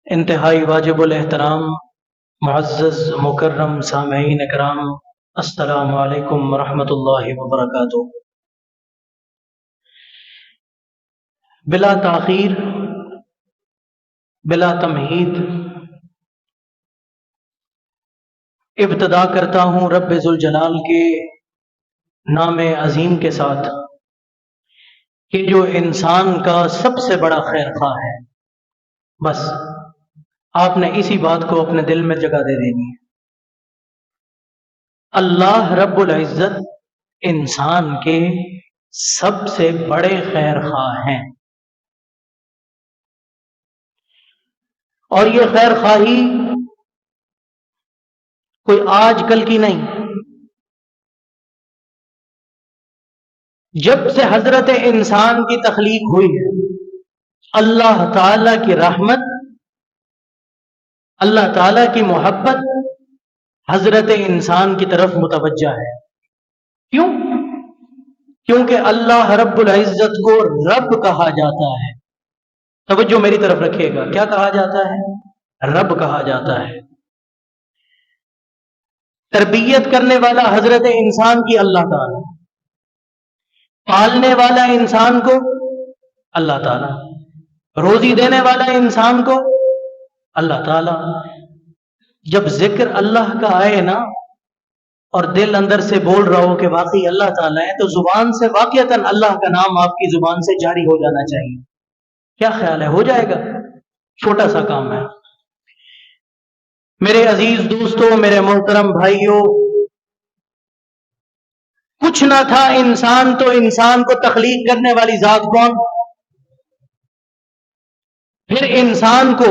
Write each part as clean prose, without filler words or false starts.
انتہائی واجب الاحترام معزز مکرم سامعین اکرام، السلام علیکم ورحمۃ اللہ وبرکاتہ۔ بلا تاخیر، بلا تمہید ابتدا کرتا ہوں رب ذوالجلال کے نام عظیم کے ساتھ کہ جو انسان کا سب سے بڑا خیر خواہ ہے۔ بس آپ نے اسی بات کو اپنے دل میں جگہ دے دینی ہے۔ اللہ رب العزت انسان کے سب سے بڑے خیر خواہ ہیں، اور یہ خیر خواہی کوئی آج کل کی نہیں، جب سے حضرت انسان کی تخلیق ہوئی ہے اللہ تعالی کی رحمت، اللہ تعالی کی محبت حضرت انسان کی طرف متوجہ ہے۔ کیوں؟ کیونکہ اللہ رب العزت کو رب کہا جاتا ہے۔ توجہ میری طرف رکھیے گا، کیا کہا جاتا ہے؟ رب کہا جاتا ہے۔ تربیت کرنے والا حضرت انسان کی اللہ تعالی، پالنے والا انسان کو اللہ تعالی، روزی دینے والا انسان کو اللہ تعالی۔ جب ذکر اللہ کا آئے نا اور دل اندر سے بول رہا ہو کہ واقعی اللہ تعالیٰ ہے، تو زبان سے واقعتاً اللہ کا نام آپ کی زبان سے جاری ہو جانا چاہیے۔ کیا خیال ہے، ہو جائے گا؟ چھوٹا سا کام ہے۔ میرے عزیز دوستوں، میرے محترم بھائیوں، کچھ نہ تھا انسان تو انسان کو تخلیق کرنے والی ذات کون؟ پھر انسان کو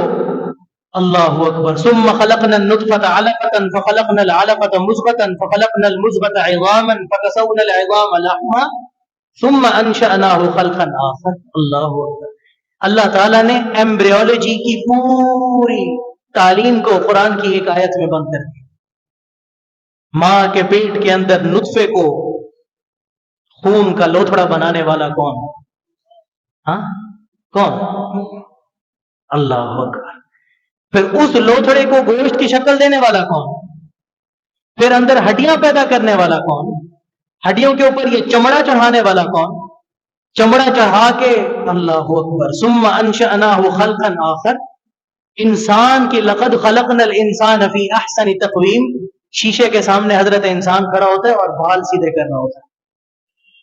اللہ اکبر، ثم خلقنا النطفة علقة فخلقنا العلقة مضغة فخلقنا المضغة عظاما فكسونا العظام لحما ثم انشأناه خلقا آخر۔ اللہ اکبر۔ اللہ تعالیٰ نے ایمبریولوجی کی پوری تعلیم کو قرآن کی ایک آیت میں بند کر دیا۔ ماں کے پیٹ کے اندر نطفے کو خون کا لوتھڑا بنانے والا کون؟ ہاں کون؟ اللہ اکبر۔ پھر اس لوتھڑے کو گوشت کی شکل دینے والا کون؟ پھر اندر ہڈیاں پیدا کرنے والا کون؟ ہڈیوں کے اوپر یہ چمڑا چڑھانے والا کون؟ چمڑا چڑھا کے اللہ اکبر، ثم انشأناه خلقا آخر۔ انسان کی لقد خلقنا الانسان فی احسن تقویم، شیشے کے سامنے حضرت انسان کھڑا ہوتا ہے اور بال سیدھے کرنا ہوتا ہے۔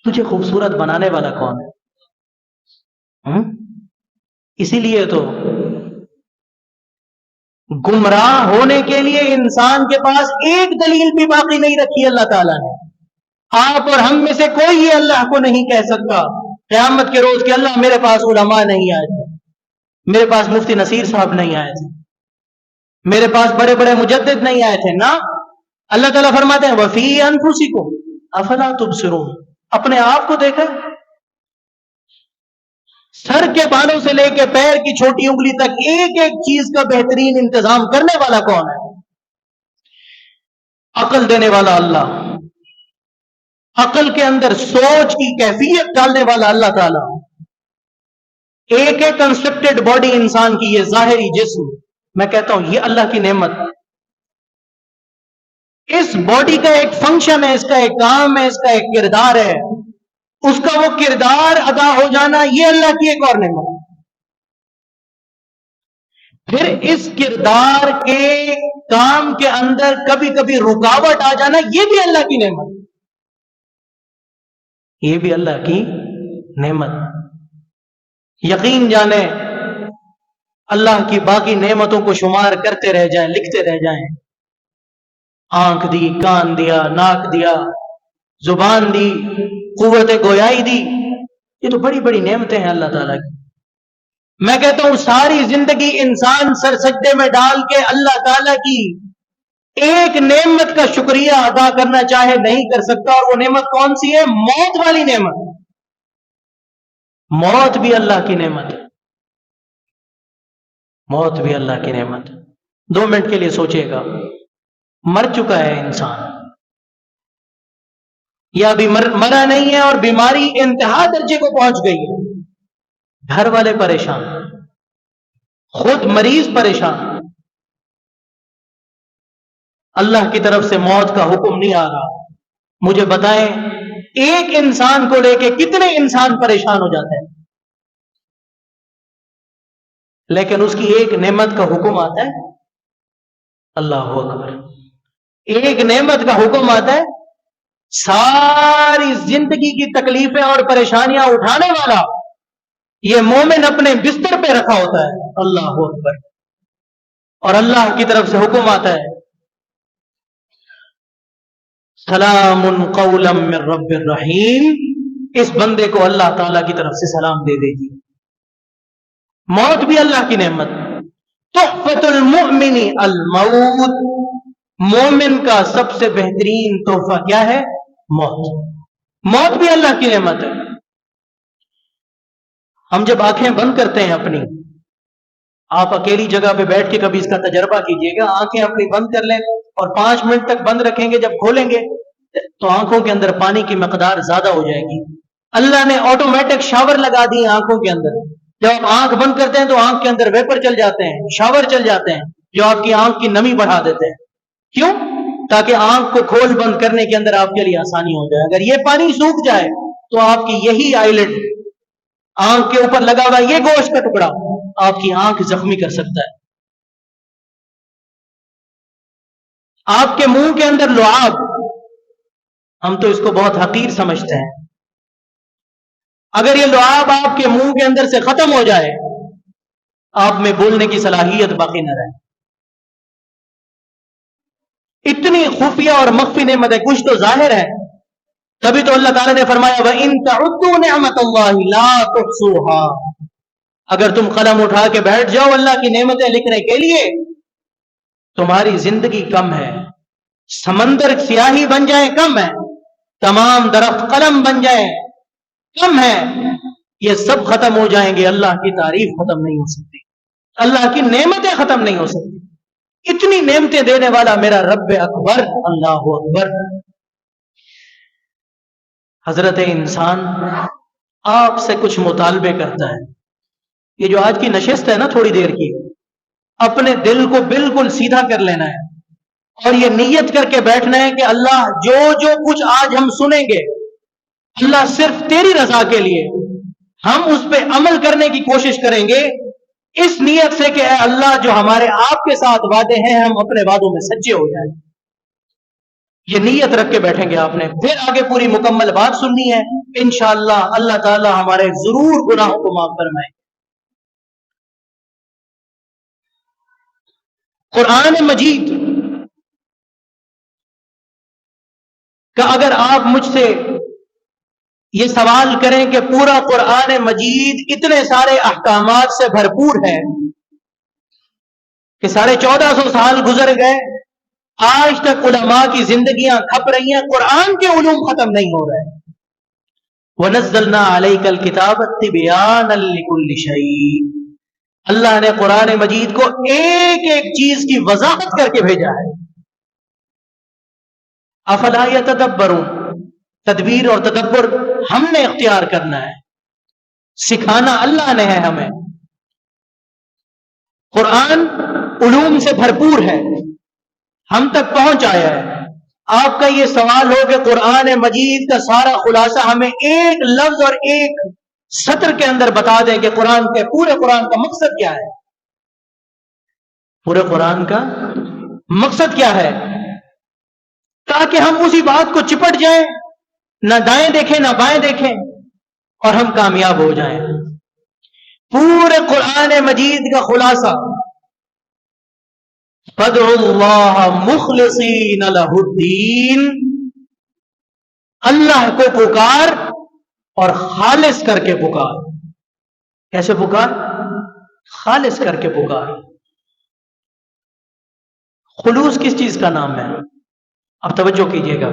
تجھے خوبصورت بنانے والا کون ہے؟ اسی لیے تو گمراہ ہونے کے لیے انسان کے پاس ایک دلیل بھی باقی نہیں رکھی اللہ تعالیٰ نے۔ آپ اور ہم میں سے کوئی یہ اللہ کو نہیں کہہ سکتا قیامت کے روز کہ اللہ میرے پاس علماء نہیں آئے تھے، میرے پاس مفتی نصیر صاحب نہیں آئے تھے، میرے پاس بڑے بڑے مجدد نہیں آئے تھے۔ نہ، اللہ تعالیٰ فرماتے ہیں وَفِي أَنفُسِكُمْ أَفَلَا تُبْصِرُونَ۔ اپنے آپ کو دیکھا، سر کے بالوں سے لے کے پیر کی چھوٹی انگلی تک ایک ایک چیز کا بہترین انتظام کرنے والا کون ہے؟ عقل دینے والا اللہ، عقل کے اندر سوچ کی کیفیت ڈالنے والا اللہ تعالیٰ، ایک ایک کنسٹرکٹڈ باڈی انسان کی، یہ ظاہری جسم، میں کہتا ہوں یہ اللہ کی نعمت۔ اس باڈی کا ایک فنکشن ہے، اس کا ایک کام ہے، اس کا ایک کردار ہے، اس کا وہ کردار ادا ہو جانا یہ اللہ کی ایک اور نعمت ہے۔ پھر اس کردار کے کام کے اندر کبھی کبھی رکاوٹ آ جانا یہ بھی اللہ کی نعمت، یہ بھی اللہ کی نعمت۔ یقین جانے اللہ کی باقی نعمتوں کو شمار کرتے رہ جائیں، لکھتے رہ جائیں، آنکھ دی، کان دیا، ناک دیا، زبان دی، قوت گویائی دی، یہ تو بڑی بڑی نعمتیں ہیں اللہ تعالیٰ کی۔ میں کہتا ہوں ساری زندگی انسان سر سجدے میں ڈال کے اللہ تعالیٰ کی ایک نعمت کا شکریہ ادا کرنا چاہے نہیں کر سکتا، اور وہ نعمت کون سی ہے؟ موت والی نعمت۔ موت بھی اللہ کی نعمت ہے، موت بھی اللہ کی نعمت ہے۔ 2 منٹ کے لیے سوچئے گا، مر چکا ہے انسان یا ابھی مرا نہیں ہے اور بیماری انتہا درجے کو پہنچ گئی ہے، گھر والے پریشان، خود مریض پریشان، اللہ کی طرف سے موت کا حکم نہیں آ رہا. مجھے بتائیں ایک انسان کو لے کے کتنے انسان پریشان ہو جاتے ہیں، لیکن اس کی ایک نعمت کا حکم آتا ہے، اللہ اکبر، ایک نعمت کا حکم آتا ہے، ساری زندگی کی تکلیفیں اور پریشانیاں اٹھانے والا یہ مومن اپنے بستر پہ رکھا ہوتا ہے، اللہ اکبر، اور اللہ کی طرف سے حکم آتا ہے سلام قولا من رب الرحیم، اس بندے کو اللہ تعالی کی طرف سے سلام دے دیجیے. موت بھی اللہ کی نعمت. تحفۃ المؤمن الموت، مومن کا سب سے بہترین تحفہ کیا ہے؟ موت. موت بھی اللہ کی نعمت ہے. ہم جب آنکھیں بند کرتے ہیں اپنی، آپ اکیلی جگہ پہ بیٹھ کے کبھی اس کا تجربہ کیجئے گا، آنکھیں اپنی بند کر لیں اور 5 منٹ تک بند رکھیں گے، جب کھولیں گے تو آنکھوں کے اندر پانی کی مقدار زیادہ ہو جائے گی. اللہ نے آٹومیٹک شاور لگا دی آنکھوں کے اندر، جب آپ آنکھ بند کرتے ہیں تو آنکھ کے اندر ویپر چل جاتے ہیں، شاور چل جاتے ہیں جو آپ کی آنکھ کی نمی بڑھا دیتے ہیں. کیوں؟ تاکہ آنکھ کو کھول بند کرنے کے اندر آپ کے لیے آسانی ہو جائے. اگر یہ پانی سوکھ جائے تو آپ کی یہی آئیلٹ، آنکھ کے اوپر لگا ہوا یہ گوشت کا ٹکڑا آپ کی آنکھ زخمی کر سکتا ہے. آپ کے منہ کے اندر لعاب، ہم تو اس کو بہت حقیر سمجھتے ہیں، اگر یہ لعاب آپ کے منہ کے اندر سے ختم ہو جائے، آپ میں بولنے کی صلاحیت باقی نہ رہے. اتنی خفیہ اور مخفی نعمت ہے، کچھ تو ظاہر ہے، تبھی تو اللہ تعالیٰ نے فرمایا وَإِن تَعُدُّوا نِعْمَتَ اللَّهِ لَا تُحْصُوهَا. اگر تم قلم اٹھا کے بیٹھ جاؤ اللہ کی نعمتیں لکھنے کے لیے، تمہاری زندگی کم ہے، سمندر سیاہی بن جائے کم ہے، تمام درخت قلم بن جائے کم ہے، یہ سب ختم ہو جائیں گے، اللہ کی تعریف ختم نہیں ہو سکتی، اللہ کی نعمتیں ختم نہیں ہو سکتی. اتنی نعمتیں دینے والا میرا رب اکبر، اللہ اکبر. حضرت انسان آپ سے کچھ مطالبے کرتا ہے. یہ جو آج کی نشست ہے نا تھوڑی دیر کی، اپنے دل کو بالکل سیدھا کر لینا ہے اور یہ نیت کر کے بیٹھنا ہے کہ اللہ جو جو کچھ آج ہم سنیں گے، اللہ صرف تیری رضا کے لیے ہم اس پہ عمل کرنے کی کوشش کریں گے، اس نیت سے کہ اے اللہ جو ہمارے آپ کے ساتھ وعدے ہیں ہم اپنے وعدوں میں سچے ہو جائیں. یہ نیت رکھ کے بیٹھیں گے آپ نے، پھر آگے پوری مکمل بات سننی ہے. انشاءاللہ اللہ تعالی ہمارے ضرور گناہوں کو معاف فرمائے. قرآن مجید کا اگر آپ مجھ سے یہ سوال کریں کہ پورا قرآن مجید اتنے سارے احکامات سے بھرپور ہے کہ 1450 سال گزر گئے، آج تک علماء کی زندگیاں کھپ رہی ہیں، قرآن کے علوم ختم نہیں ہو رہے. وَنَزَّلْنَا عَلَيْكَ الْكِتَابَ تِبْيَانًا لِكُلِّ شَيْءٍ، اللہ نے قرآن مجید کو ایک ایک چیز کی وضاحت کر کے بھیجا ہے. افلا یتدبرون، تدبیر اور تدبر ہم نے اختیار کرنا ہے، سکھانا اللہ نے ہے ہمیں. قرآن علوم سے بھرپور ہے، ہم تک پہنچ آیا ہے. آپ کا یہ سوال ہو کہ قرآن مجید کا سارا خلاصہ ہمیں ایک لفظ اور ایک سطر کے اندر بتا دیں کہ قرآن کے پورے قرآن کا مقصد کیا ہے. پورے قرآن کا مقصد کیا ہے، تاکہ ہم اسی بات کو چپٹ جائیں، نہ دائیں دیکھیں نہ بائیں دیکھیں اور ہم کامیاب ہو جائیں. پورے قرآن مجید کا خلاصہ فَادْعُوا اللَّهَ مُخْلِصِينَ لَهُ الدِّينَ، اللہ کو پکار اور خالص کر کے پکار. کیسے پکار؟ خالص کر کے پکار. خلوص کس چیز کا نام ہے؟ اب توجہ کیجئے گا.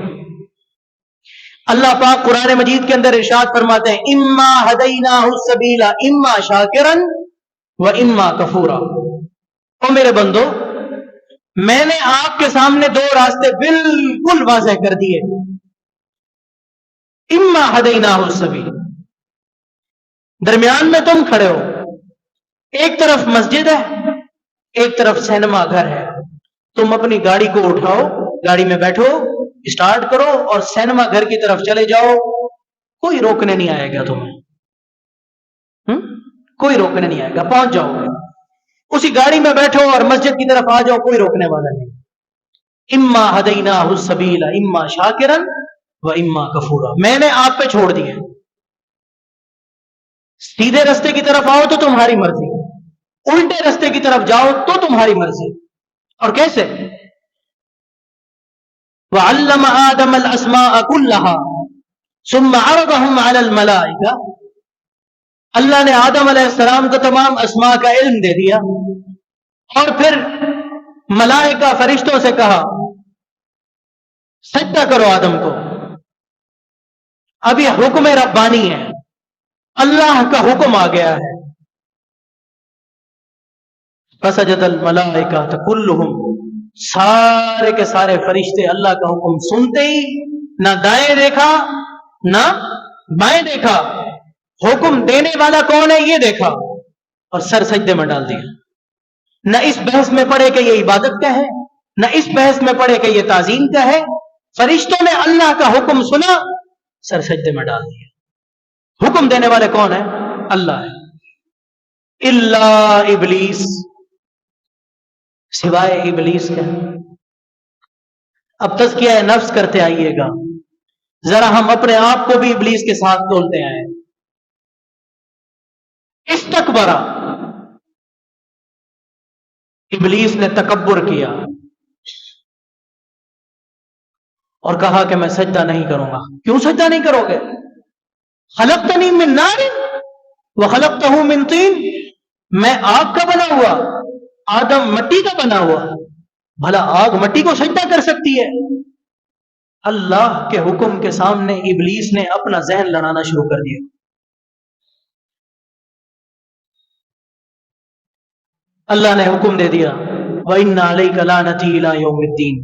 اللہ پاک قرآن مجید کے اندر ارشاد فرماتے ہیں اما ہدیناہ السبیل اما شاکرا و اما کفورا. او میرے بندو، میں نے آپ کے سامنے 2 راستے بالکل واضح کر دیے. اما ہدیناہ السبیل، درمیان میں تم کھڑے ہو، ایک طرف مسجد ہے، ایک طرف سینما گھر ہے. تم اپنی گاڑی کو اٹھاؤ، گاڑی میں بیٹھو، اسٹارٹ کرو اور سینما گھر کی طرف چلے جاؤ، کوئی روکنے نہیں آئے گا تمہیں. کوئی روکنے نہیں آئے گا، پہنچ جاؤ گے. اسی گاڑی میں بیٹھو اور مسجد کی طرف آ جاؤ، کوئی روکنے والا نہیں. اما ہدیناہ السبیل اما شاکرا و اما کفورا. میں نے آپ پہ چھوڑ دیے. سیدھے رستے کی طرف آؤ تو تمہاری مرضی، الٹے رستے کی طرف جاؤ تو تمہاری مرضی. اور کیسے؟ وَعَلَّمَ آدَمَ الْأَسْمَاءَ كُلَّهَا ثُمَّ عَرَضَهُمْ عَلَى الْمَلَائِكَةِ. اللہ نے آدم علیہ السلام کو تمام اسماء کا علم دے دیا اور پھر ملائکہ فرشتوں سے کہا سجدہ کرو آدم کو. اب یہ حکم ربانی ہے، اللہ کا حکم آ گیا ہے. فسجد الملائکۃ کلہم، سارے کے سارے فرشتے اللہ کا حکم سنتے ہی نہ دائیں دیکھا نہ بائیں دیکھا، حکم دینے والا کون ہے یہ دیکھا اور سر سجدے میں ڈال دیا. نہ اس بحث میں پڑے کہ یہ عبادت کا ہے، نہ اس بحث میں پڑے کہ یہ تعظیم کا ہے. فرشتوں نے اللہ کا حکم سنا، سر سجدے میں ڈال دیا. حکم دینے والے کون ہیں؟ اللہ ہے. الا ابلیس، سوائے ابلیس کے. اب تزکیہ نفس کرتے آئیے گا، ذرا ہم اپنے آپ کو بھی ابلیس کے ساتھ تولتے آئے. استکبرا، ابلیس نے تکبر کیا اور کہا کہ میں سجدہ نہیں کروں گا. کیوں سجدہ نہیں کرو گے؟ خلقتنی من نار وخلقتہ من طین، میں آگ کا بنا ہوا، آدم مٹی کا بنا ہوا، بھلا آگ مٹی کو سجدہ کر سکتی ہے؟ اللہ کے حکم کے سامنے ابلیس نے اپنا ذہن لڑانا شروع کر دیا. اللہ نے حکم دے دیا وَإِنَّ عَلَيْكَ لَعْنَتِي إِلَى يَوْمِ الدِّينِ،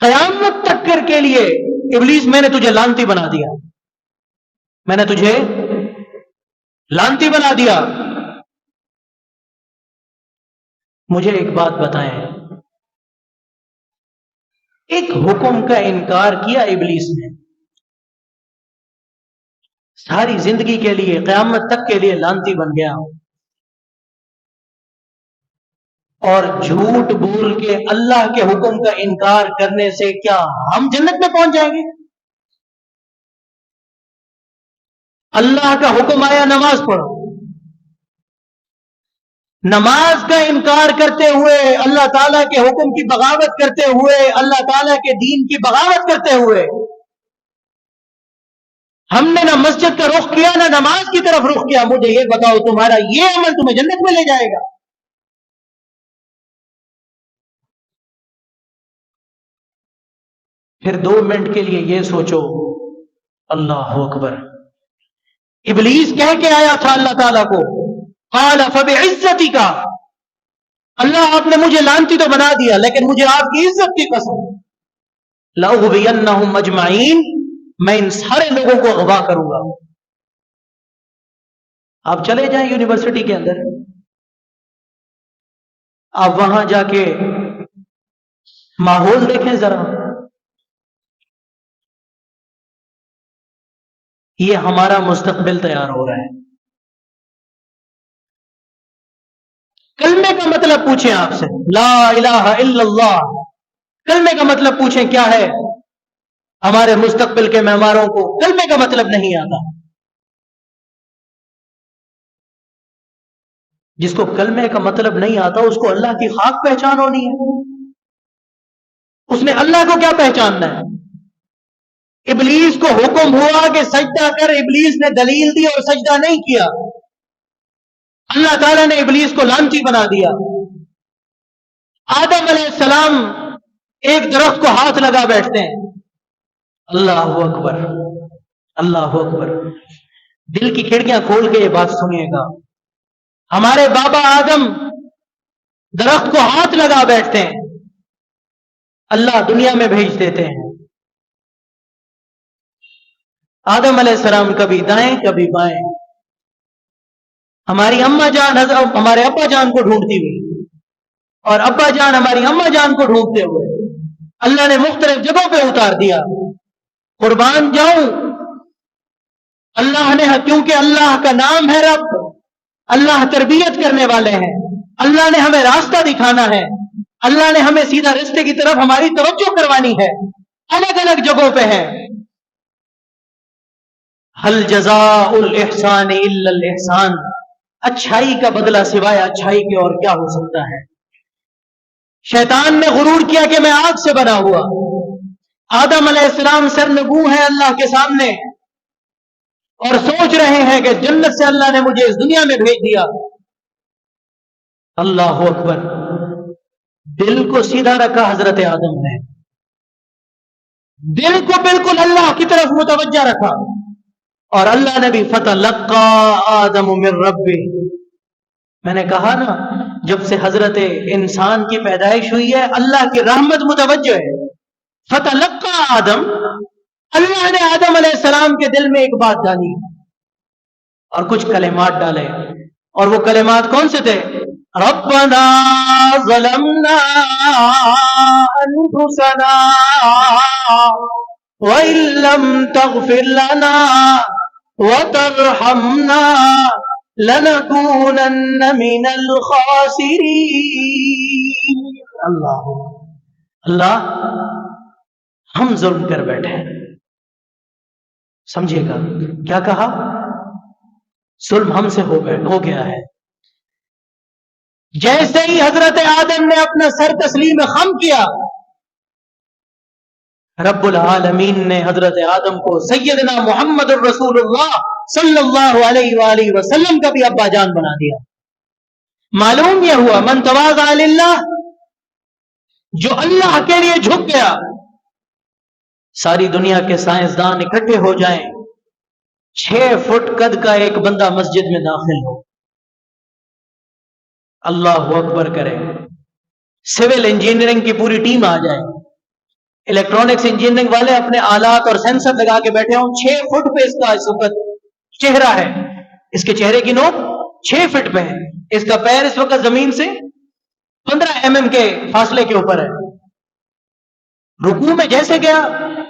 قیامت تک کے لیے ابلیس میں نے تجھے لعنتی بنا دیا، میں نے تجھے لعنتی بنا دیا. مجھے ایک بات بتائیں، ایک حکم کا انکار کیا ابلیس نے، ساری زندگی کے لیے قیامت تک کے لیے لعنتی بن گیا، اور جھوٹ بول کے اللہ کے حکم کا انکار کرنے سے کیا ہم جنت میں پہنچ جائیں گے؟ اللہ کا حکم آیا نماز پڑھو، نماز کا انکار کرتے ہوئے، اللہ تعالیٰ کے حکم کی بغاوت کرتے ہوئے، اللہ تعالیٰ کے دین کی بغاوت کرتے ہوئے ہم نے نہ مسجد کا رخ کیا نہ نماز کی طرف رخ کیا. مجھے یہ بتاؤ تمہارا یہ عمل تمہیں جنت میں لے جائے گا؟ پھر 2 منٹ کے لیے یہ سوچو، اللہ اکبر، ابلیس کہہ کے آیا تھا اللہ تعالیٰ کو قال فبعزتی کا، اللہ آپ نے مجھے لعنتی تو بنا دیا لیکن مجھے آپ کی عزت کی قسم لأغوینہم اجمعین، میں ان سارے لوگوں کو اغوا کروں گا. آپ چلے جائیں یونیورسٹی کے اندر، آپ وہاں جا کے ماحول دیکھیں ذرا. یہ ہمارا مستقبل تیار ہو رہا ہے. کلمے کا مطلب پوچھیں آپ سے، لا الہ الا اللہ، کلمے کا مطلب پوچھیں کیا ہے؟ ہمارے مستقبل کے معماروں کو کلمے کا مطلب نہیں آتا. جس کو کلمے کا مطلب نہیں آتا اس کو اللہ کی خاک پہچان ہونی ہے، اس نے اللہ کو کیا پہچاننا ہے؟ ابلیس کو حکم ہوا کہ سجدہ کر، ابلیس نے دلیل دی اور سجدہ نہیں کیا. اللہ تعالیٰ نے ابلیس کو لعنتی بنا دیا. آدم علیہ السلام ایک درخت کو ہاتھ لگا بیٹھتے ہیں. اللہ اکبر، اللہ اکبر. دل کی کھڑکیاں کھول کے یہ بات سنیے گا، ہمارے بابا آدم درخت کو ہاتھ لگا بیٹھتے ہیں، اللہ دنیا میں بھیج دیتے ہیں. آدم علیہ السلام کبھی دائیں کبھی بائیں، ہماری اماں جان ہمارے ابا جان کو ڈھونڈتی ہوئی اور ابا جان ہماری اماں جان کو ڈھونڈتے ہوئے اللہ نے مختلف جگہوں پہ اتار دیا. قربان جاؤں اللہ نے, کیونکہ اللہ کا نام ہے رب, اللہ تربیت کرنے والے ہیں, اللہ نے ہمیں راستہ دکھانا ہے, اللہ نے ہمیں سیدھا راستے کی طرف ہماری توجہ کروانی ہے. الگ الگ جگہوں پہ ہے. حل جزاء الاحسان الا الاحسان, اچھائی کا بدلہ سوائے اچھائی کے اور کیا ہو سکتا ہے. شیطان نے غرور کیا کہ میں آگ سے بنا ہوا. آدم علیہ السلام سرنگوں ہیں اللہ کے سامنے اور سوچ رہے ہیں کہ جنت سے اللہ نے مجھے اس دنیا میں بھیج دیا. اللہ اکبر. دل کو سیدھا رکھا حضرت آدم نے, دل کو بالکل اللہ کی طرف متوجہ رکھا, اور اللہ نے بھی فتلقى آدم من ربه. میں نے کہا نا, جب سے حضرت انسان کی پیدائش ہوئی ہے اللہ کی رحمت متوجہ ہے. فتلقى آدم, اللہ نے آدم علیہ السلام کے دل میں ایک بات ڈالی اور کچھ کلمات ڈالے, اور وہ کلمات کون سے تھے؟ ربنا ظلمنا انفسنا وَإِن لَّمْ تَغْفِرْ لَنَا وَتَرْحَمْنَا لَنَكُونَنَّ مِنَ الْخَاسِرِينَ. اللہ ہم ظلم کر بیٹھے ہیں. سمجھے گا کیا کہا؟ ظلم ہم سے ہو گیا ہے. جیسے ہی حضرت آدم نے اپنا سر تسلیم خم کیا, رب العالمین نے حضرت آدم کو سیدنا محمد الرسول اللہ صلی اللہ علیہ وآلہ وسلم کا بھی ابا جان بنا دیا. معلوم یہ ہوا من تواضع للہ, جو اللہ کے لیے جھک گیا. ساری دنیا کے سائنسدان اکٹھے ہو جائیں, 6 فٹ قد کا ایک بندہ مسجد میں داخل ہو, اللہ اکبر کرے, سول انجینئرنگ کی پوری ٹیم آ جائے, الیکٹرانکس انجینئرنگ والے اپنے آلات اور سینسر لگا کے بیٹھے ہوں, 6 فٹ پہ اس کا اس وقت چہرہ ہے, اس کے چہرے کی نوک 6 فٹ پہ ہے, اس کا پیر اس وقت زمین سے 15 mm کے فاصلے کے اوپر ہے. رکوع میں جیسے گیا,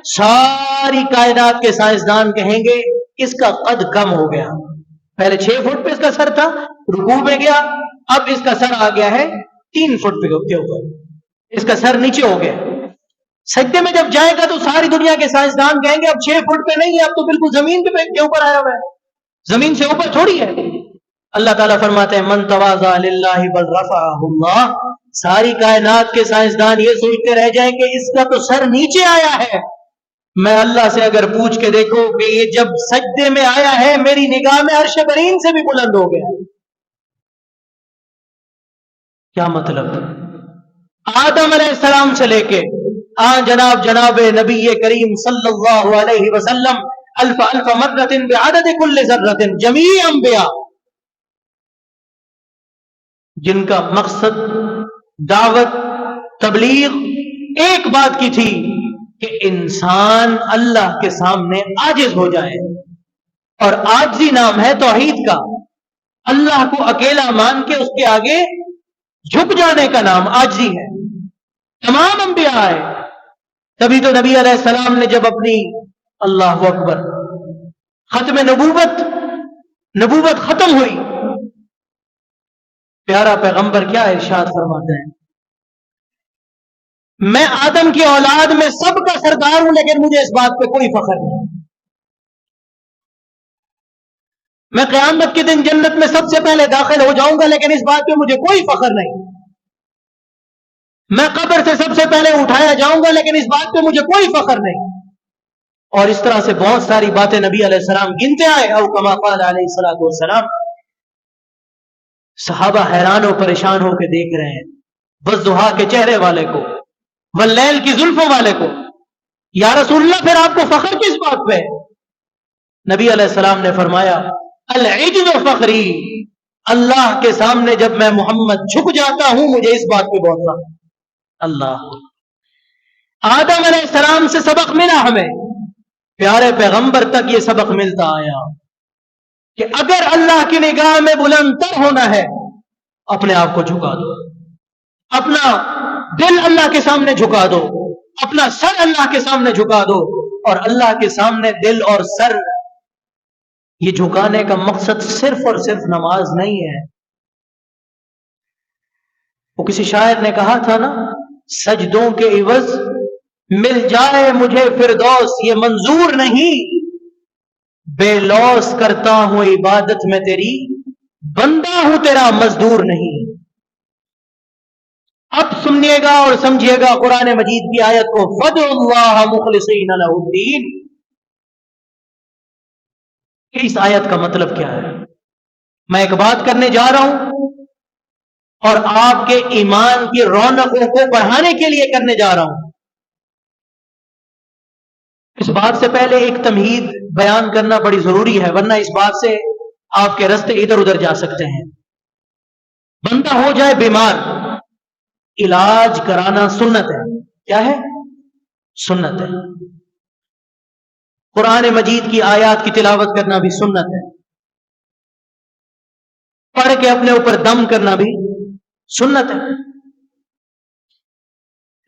ساری کائنات کے سائنسدان کہیں گے اس کا قد کم ہو گیا. پہلے 6 فٹ پہ اس کا سر تھا, رکوع میں گیا, اب اس کا سر آ گیا ہے 3 فٹ کے اوپر, اس کا سر نیچے ہو گیا. سجدے میں جب جائے گا تو ساری دنیا کے سائنسدان کہیں گے اب 6 فٹ پہ نہیں ہے, اب تو بالکل زمین کے اوپر آیا ہوا ہے, زمین سے اوپر تھوڑی ہے. اللہ تعالیٰ فرماتے ہیں من تواضع للہ بل رفعہ اللہ. ساری کائنات کے سائنسدان یہ سوچتے رہ جائیں کہ اس کا تو سر نیچے آیا ہے. میں اللہ سے اگر پوچھ کے دیکھو کہ یہ جب سجدے میں آیا ہے میری نگاہ میں عرش برین سے بھی بلند ہو گیا. کیا مطلب؟ آدم علیہ السلام سے لے کے جناب نبی کریم صلی اللہ علیہ وسلم الف مرۃ بعدد کل ذرۃ جمیع انبیاء, جن کا مقصد دعوت تبلیغ ایک بات کی تھی کہ انسان اللہ کے سامنے عاجز ہو جائے, اور عاجزی نام ہے توحید کا. اللہ کو اکیلا مان کے اس کے آگے جھک جانے کا نام عاجزی ہے. تمام انبیاء آئے, تبھی تو نبی علیہ السلام نے جب اپنی اللہ اکبر ختم نبوت ختم ہوئی, پیارا پیغمبر کیا ارشاد فرماتے ہیں, میں آدم کی اولاد میں سب کا سردار ہوں لیکن مجھے اس بات پہ کوئی فخر نہیں. میں قیامت کے دن جنت میں سب سے پہلے داخل ہو جاؤں گا لیکن اس بات پہ مجھے کوئی فخر نہیں. میں قبر سے سب سے پہلے اٹھایا جاؤں گا لیکن اس بات پہ مجھے کوئی فخر نہیں. اور اس طرح سے بہت ساری باتیں نبی علیہ السلام گنتے آئے, او کما قال علیہ الصلوۃ والسلام. صحابہ حیران و پریشان ہو کے دیکھ رہے ہیں والضحیٰ کے چہرے والے کو, واللیل کی زلفوں والے کو. یا رسول اللہ پھر آپ کو فخر کس بات پہ؟ نبی علیہ السلام نے فرمایا العجز فخری, اللہ کے سامنے جب میں محمد جھک جاتا ہوں مجھے اس بات پہ بہت فخر. اللہ, آدم علیہ السلام سے سبق ملا ہمیں, پیارے پیغمبر تک یہ سبق ملتا آیا. کہ اگر اللہ کی نگاہ میں بلند تر ہونا ہے اپنے آپ کو جھکا دو، اپنا دل اللہ کے سامنے جھکا دو، اپنا سر اللہ کے سامنے جھکا دو. اور اللہ کے سامنے دل اور سر یہ جھکانے کا مقصد صرف اور صرف نماز نہیں ہے. وہ کسی شاعر نے کہا تھا نا، سجدوں کے عوض مل جائے مجھے فردوس یہ منظور نہیں، بے لوس کرتا ہوں عبادت میں تیری، بندہ ہوں تیرا مزدور نہیں. اب سنیے گا اور سمجھیے گا قرآن مجید کی آیت کو، فَادْعُوا اللَّهَ مُخْلِصِينَ لَهُ الدِّينَ. اس آیت کا مطلب کیا ہے؟ میں ایک بات کرنے جا رہا ہوں اور آپ کے ایمان کی رونقوں کو بڑھانے کے لیے کرنے جا رہا ہوں. اس بات سے پہلے ایک تمہید بیان کرنا بڑی ضروری ہے، ورنہ اس بات سے آپ کے راستے ادھر ادھر جا سکتے ہیں. بندہ ہو جائے بیمار، علاج کرانا سنت ہے. کیا ہے؟ سنت ہے. قرآن مجید کی آیات کی تلاوت کرنا بھی سنت ہے. پڑھ کے اپنے اوپر دم کرنا بھی سنت ہے.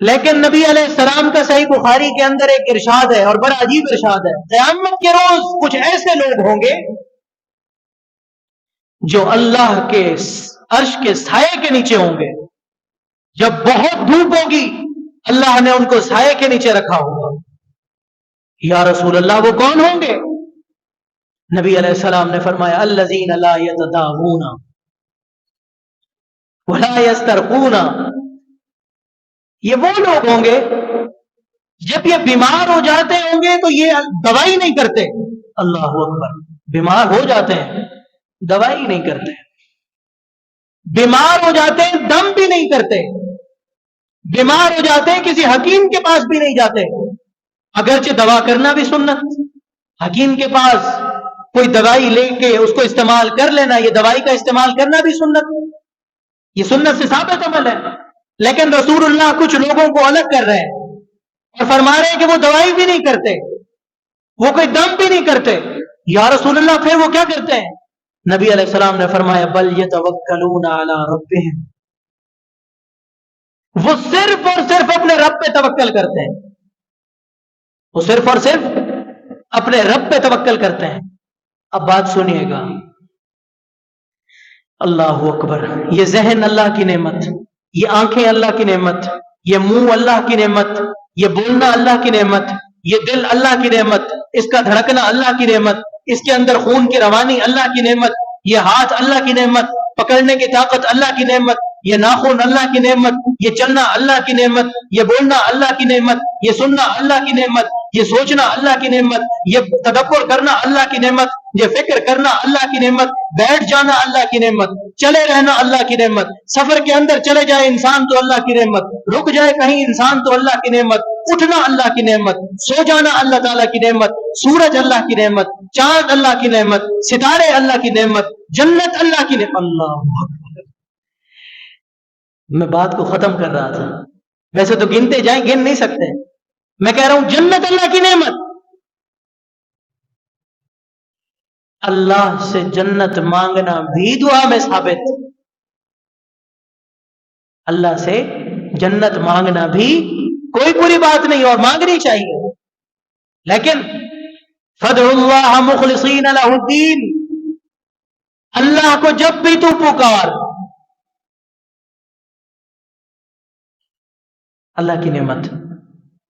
لیکن نبی علیہ السلام کا صحیح بخاری کے اندر ایک ارشاد ہے، اور بڑا عجیب ارشاد ہے. قیامت کے روز کچھ ایسے لوگ ہوں گے جو اللہ کے عرش کے سائے کے نیچے ہوں گے. جب بہت دھوپ ہوگی اللہ نے ان کو سائے کے نیچے رکھا ہوگا. یا رسول اللہ وہ کون ہوں گے؟ نبی علیہ السلام نے فرمایا الذین لا یتداوون ولا یسترقون. یہ وہ لوگ ہوں گے جب یہ بیمار ہو جاتے ہوں گے تو یہ دوائی نہیں کرتے. اللہ اکبر. بیمار ہو جاتے ہیں دوائی نہیں کرتے، بیمار ہو جاتے ہیں دم بھی نہیں کرتے، بیمار ہو جاتے ہیں کسی حکیم کے پاس بھی نہیں جاتے. اگرچہ دوا کرنا بھی سنت، حکیم کے پاس کوئی دوائی لے کے اس کو استعمال کر لینا، یہ دوائی کا استعمال کرنا بھی سنت، یہ سنت سے ثابت عمل ہے. لیکن رسول اللہ کچھ لوگوں کو الگ کر رہے ہیں اور فرما رہے ہیں کہ وہ دوائی بھی نہیں کرتے، وہ کوئی دم بھی نہیں کرتے. یا رسول اللہ پھر وہ کیا کرتے ہیں؟ نبی علیہ السلام نے فرمایا بل یتوکلون علی ربہم. وہ صرف اور صرف اپنے رب پہ توکل کرتے ہیں، وہ صرف اور صرف اپنے رب پہ توکل کرتے ہیں. اب بات سنیے گا. اللہ اکبر. یہ ذہن اللہ کی نعمت، یہ آنکھیں اللہ کی نعمت، یہ منہ اللہ کی نعمت، یہ بولنا اللہ کی نعمت، یہ دل اللہ کی نعمت، اس کا دھڑکنا اللہ کی نعمت، اس کے اندر خون کی روانی اللہ کی نعمت، یہ ہاتھ اللہ کی نعمت، پکڑنے کی طاقت اللہ کی نعمت، یہ ناخن اللہ کی نعمت، یہ چلنا اللہ کی نعمت، یہ بولنا اللہ کی نعمت، یہ سننا اللہ کی نعمت، یہ سوچنا اللہ کی نعمت، یہ تدبر کرنا اللہ کی نعمت، یہ فکر کرنا اللہ کی نعمت، بیٹھ جانا اللہ کی نعمت، چلے رہنا اللہ کی نعمت، سفر کے اندر چلے جائے انسان تو اللہ کی نعمت، رک جائے کہیں انسان تو اللہ کی نعمت، اٹھنا اللہ کی نعمت، سو جانا اللہ تعالیٰ کی نعمت، سورج اللہ کی نعمت، چاند اللہ کی نعمت، ستارے اللہ کی نعمت، جنت اللہ کی نعمت. اللہ اکبر. میں بات کو ختم کر رہا تھا، ویسے تو گنتے جائیں گن نہیں سکتے. میں کہہ رہا ہوں جنت اللہ کی نعمت. اللہ سے جنت مانگنا بھی دعا میں ثابت. اللہ سے جنت مانگنا بھی کوئی بری بات نہیں اور مانگنی چاہیے. لیکن فادعوا اللہ مخلصین لہ الدین. اللہ کو جب بھی تو پکار، اللہ کی نعمت،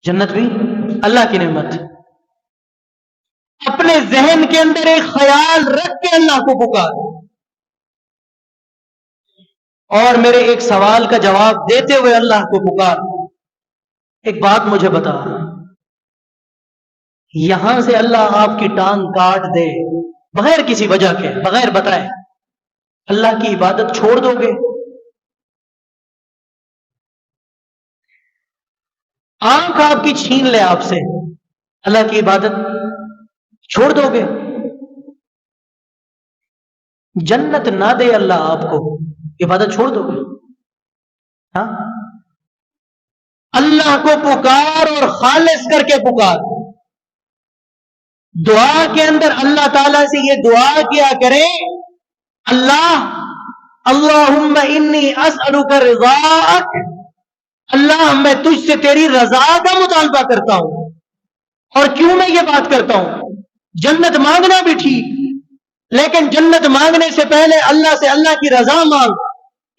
جنت بھی اللہ کی نعمت. اپنے ذہن کے اندر ایک خیال رکھ کے اللہ کو پکار. اور میرے ایک سوال کا جواب دیتے ہوئے اللہ کو پکار. ایک بات مجھے بتا، یہاں سے اللہ آپ کی ٹانگ کاٹ دے بغیر کسی وجہ کے، بغیر بتائے، اللہ کی عبادت چھوڑ دو گے؟ آنکھ آپ کی چھین لے آپ سے، اللہ کی عبادت چھوڑ دو گے؟ جنت نہ دے اللہ آپ کو، عبادت چھوڑ دو گے؟ ہاں، اللہ کو پکار اور خالص کر کے پکار. دعا کے اندر اللہ تعالیٰ سے یہ دعا کیا کریں، اللہم انی اسألک رضاک، اللہ میں تجھ سے تیری رضا کا مطالبہ کرتا ہوں۔ اور کیوں میں یہ بات کرتا ہوں؟ جنت مانگنا بھی ٹھیک، لیکن جنت مانگنے سے پہلے اللہ سے اللہ کی رضا مانگ۔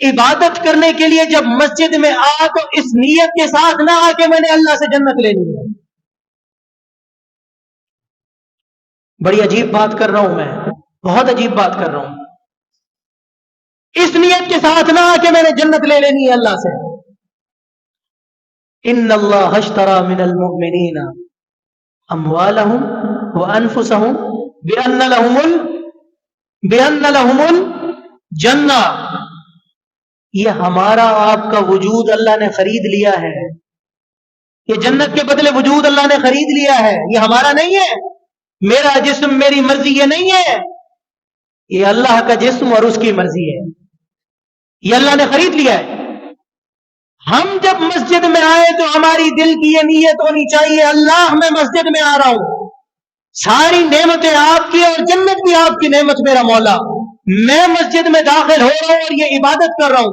عبادت کرنے کے لیے جب مسجد میں آ تو اس نیت کے ساتھ نہ آ کہ میں نے اللہ سے جنت لینی ہے۔ بڑی عجیب بات کر رہا ہوں، میں بہت عجیب بات کر رہا ہوں۔ اس نیت کے ساتھ نہ آ کہ میں نے جنت لے لینی ہے اللہ سے۔ ان اللہ اشترى من المؤمنین اموالهم وانفسهم بان لهم الجنہ، یہ ہمارا آپ کا وجود اللہ نے خرید لیا ہے، یہ جنت کے بدلے وجود اللہ نے خرید لیا ہے، یہ ہمارا نہیں ہے، میرا جسم میری مرضی یہ نہیں ہے، یہ اللہ کا جسم اور اس کی مرضی ہے، یہ اللہ نے خرید لیا ہے۔ ہم جب مسجد میں آئے تو ہماری دل کی یہ نیت ہونی چاہیے، اللہ میں مسجد میں آ رہا ہوں، ساری نعمتیں آپ کی اور جنت بھی آپ کی نعمت میرا مولا، میں مسجد میں داخل ہو رہا ہوں اور یہ عبادت کر رہا ہوں،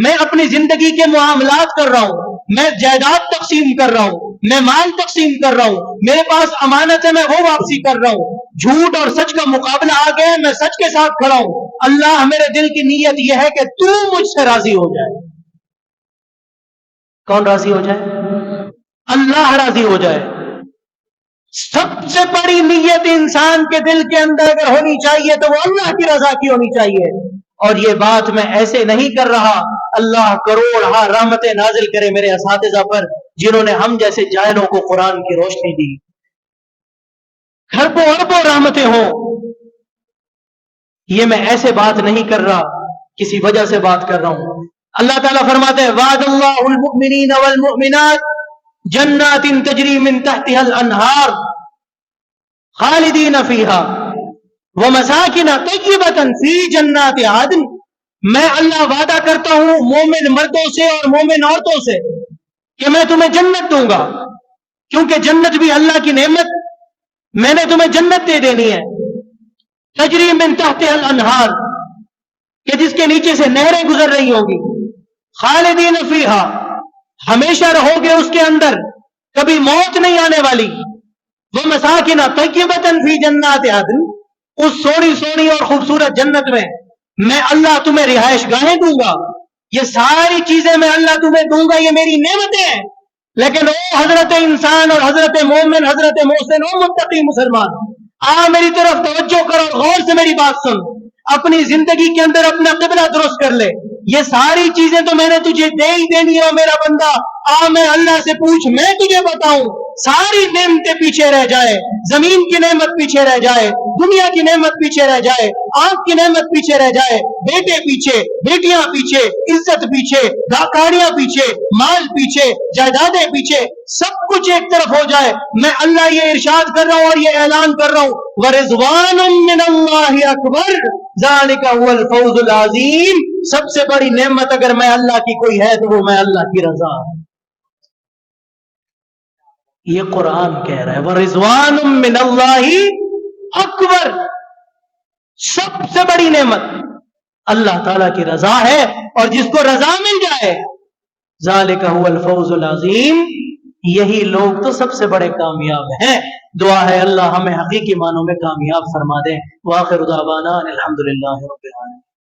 میں اپنی زندگی کے معاملات کر رہا ہوں، میں جائیداد تقسیم کر رہا ہوں، میں مال تقسیم کر رہا ہوں، میرے پاس امانت ہے میں وہ واپسی کر رہا ہوں، جھوٹ اور سچ کا مقابلہ آ گیا ہے میں سچ کے ساتھ کھڑا ہوں، اللہ میرے دل کی نیت یہ ہے کہ تو مجھ سے راضی ہو جائے۔ کون راضی ہو جائے؟ اللہ راضی ہو جائے۔ سب سے بڑی نیت انسان کے دل کے اندر اگر ہونی چاہیے تو وہ اللہ کی رضا کی ہونی چاہیے۔ اور یہ بات میں ایسے نہیں کر رہا، اللہ کروڑ رحمتیں نازل کرے میرے اساتذہ پر جنہوں نے ہم جیسے جاہلوں کو قرآن کی روشنی دی، اربوں اربوں رحمتیں ہوں، یہ میں ایسے بات نہیں کر رہا، کسی وجہ سے بات کر رہا ہوں۔ اللہ تعالیٰ فرماتے ہیں وعد اللہ المؤمنین والمؤمنات جنات تجری من تحتها الانہار خالدین فیہا ومساکن طیبۃ فی جنات عدن، میں اللہ وعدہ کرتا ہوں مومن مردوں سے اور مومن عورتوں سے کہ میں تمہیں جنت دوں گا، کیونکہ جنت بھی اللہ کی نعمت، میں نے تمہیں جنت دے دینی ہے، تجری من تحتها الانہار، کہ جس کے نیچے سے نہریں گزر رہی ہوں گی، خالدین فیہا، ہمیشہ رہو گے اس کے اندر، کبھی موت نہیں آنے والی، وہ مساکن طیبۃ فی جنات عدن، اس سونی سونی اور خوبصورت جنت میں اللہ تمہیں رہائش گاہیں دوں گا، یہ ساری چیزیں میں اللہ تمہیں دوں گا، یہ میری نعمتیں ہیں۔ لیکن او حضرت انسان اور حضرت مومن، حضرت محسن، او متقی مسلمان، میری طرف توجہ کر اور غور سے میری بات سن، اپنی زندگی کے اندر اپنا قبلہ درست کر لے، یہ ساری چیزیں تو میں نے تجھے دے ہی دینی ہے میرا بندہ، میں اللہ سے پوچھ، میں تجھے بتاؤں، ساری نعمتیں پیچھے رہ جائے، زمین کی نعمت پیچھے رہ جائے، دنیا کی نعمت پیچھے رہ جائے، آنکھ کی نعمت پیچھے رہ جائے، بیٹے پیچھے، بیٹیاں پیچھے، عزت پیچھے، گاڑیاں پیچھے، مال پیچھے، جائیدادیں پیچھے، سب کچھ ایک طرف ہو جائے، میں اللہ یہ ارشاد کر رہا ہوں اور یہ اعلان کر رہا ہوں وَرِضْوَانٌ مِّنَ اللَّهِ أَكْبَرُ ذَلِكَ هُوَ الْفَوْزُ الْعَظِيمُ، سب سے بڑی نعمت اگر میں اللہ کی کوئی ہے تو وہ میں اللہ کی رضا۔ یہ قرآن کہہ رہا ہے وَرِضْوَانٌ مِّنَ اللَّهِ أَكْبَرُ، سب سے بڑی نعمت اللہ تعالیٰ کی رضا ہے، اور جس کو رضا مل جائے ذَلِكَ هُوَ الْفَوْزُ الْعَظِيمُ، یہی لوگ تو سب سے بڑے کامیاب ہیں۔ دعا ہے اللہ ہمیں حقیقی معنوں میں کامیاب فرما دے۔ وآخر دعوانا الحمدللہ رب العالمین۔